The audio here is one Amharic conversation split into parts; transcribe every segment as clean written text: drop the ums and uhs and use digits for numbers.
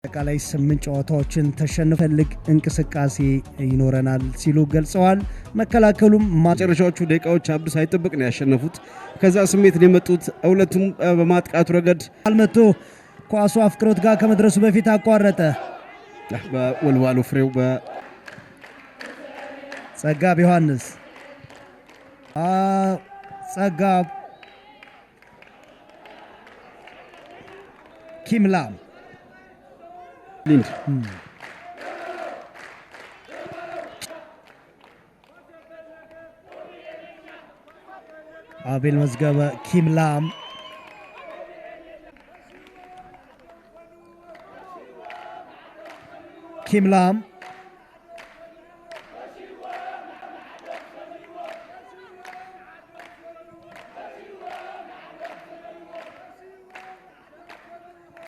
አጠቃላይ 8 ጨዋታዎችን ተሸንፈልግ እንቅስቃሴ ይኖረናል ሲሉ ገልጸዋል። መከላከሉም ማጨረሻዎቹ ደቂቃዎች አብዱ ሳይጠብቅ ነው ያሸነፉት። ከዛ ስሜት ነው የመጡት። ሁለቱም በማጥቃቱ ረገድ አልመቶ ኳሱ አፍቅሮት ጋር ከመድረሱ በፊት አቋረጠ። በወልዋሎ ፍሬው ጸጋብ ዮሐንስ ጸጋብ ኪምላም ሊንድ አቤል መዝገበ ኪምላም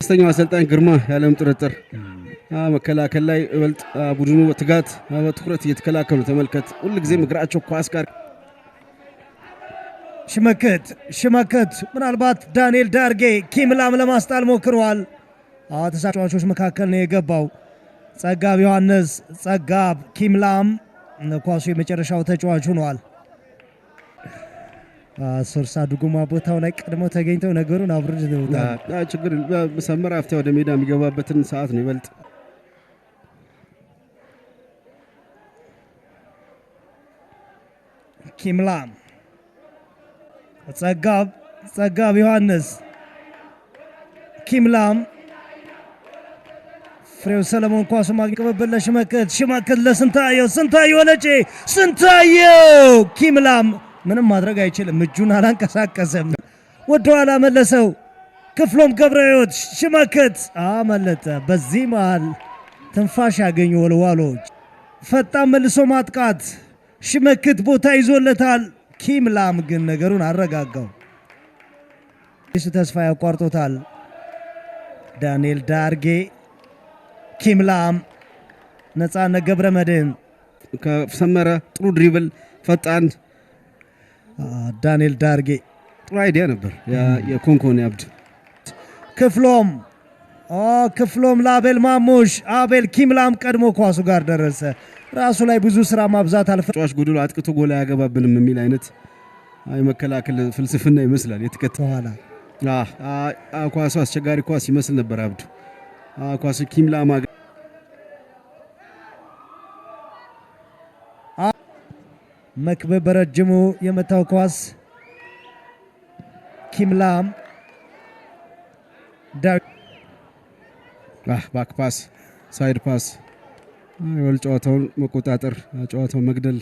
ስተኛው አሰልጣኝ ግርማ ያለም ጥርጥር መከላከል ላይ ወልጥ ቡድኑ በትጋት በትኩረት እየተከላከሉ ተመልከት። ሁሉ ጊዜም እግራቸው ኳስ ጋር ሽመከት ምናልባት ዳንኤል ዳርጌ ኪምላም ለማስጣል ሞክሯል። ተጫዋቾች መካከል ነው የገባው። ጸጋብ ዮሐንስ ጸጋብ ኪምላም ኳሱ የመጨረሻው ተጫዋች ሆኗል። ሶርሳ ዱጉማ ቦታው ላይ ቀድመው ተገኝተው ነገሩን አብርደውታል። ችግር በሰመራ አፍታ ወደ ሜዳ የሚገባበትን ሰዓት ነው ይበልጥ ኪምላም ጸጋብ ዮሐንስ ኪምላም ፍሬው ሰለሞን ኳሱ ማግኘት ለሽመከት ለስንታየው ወለጬ ስንታየው ኪምላም ምንም ማድረግ አይችልም። እጁን አላንቀሳቀሰም። ወደ ኋላ መለሰው። ክፍሎም ገብረሕይወት ሽመከት አመለጠ። በዚህ መሃል ትንፋሽ ያገኙ ወልዋሎች ፈጣን መልሶ ማጥቃት ሽመክት ቦታ ይዞለታል። ኪምላም ግን ነገሩን አረጋጋው። እሱ ተስፋ ያቋርጦታል። ዳንኤል ዳርጌ ኪምላም ነፃነት ገብረ መድህን ከሰመረ ጥሩ ድሪብል ፈጣን ዳንኤል ዳርጌ ጥሩ አይዲያ ነበር የኮንኮን ያብድ ክፍሎም ለአቤል ማሙሽ አቤል ኪምላም ቀድሞ ኳሱ ጋር ደረሰ። ራሱ ላይ ብዙ ስራ ማብዛት ተጫዋች ጎድሎ አጥቅቶ ጎል አያገባብንም የሚል አይነት የመከላከል ፍልስፍና ይመስላል የተከተለ ኳሱ አስቸጋሪ ኳስ ይመስል ነበር። አብዱ ኳሱ ኪምላም መክበብ በረጅሙ የመታው ኳስ ኪምላም ባክ ፓስ ሳይድ ፓስ ጨዋታውን መቆጣጠር ጨዋታውን መግደል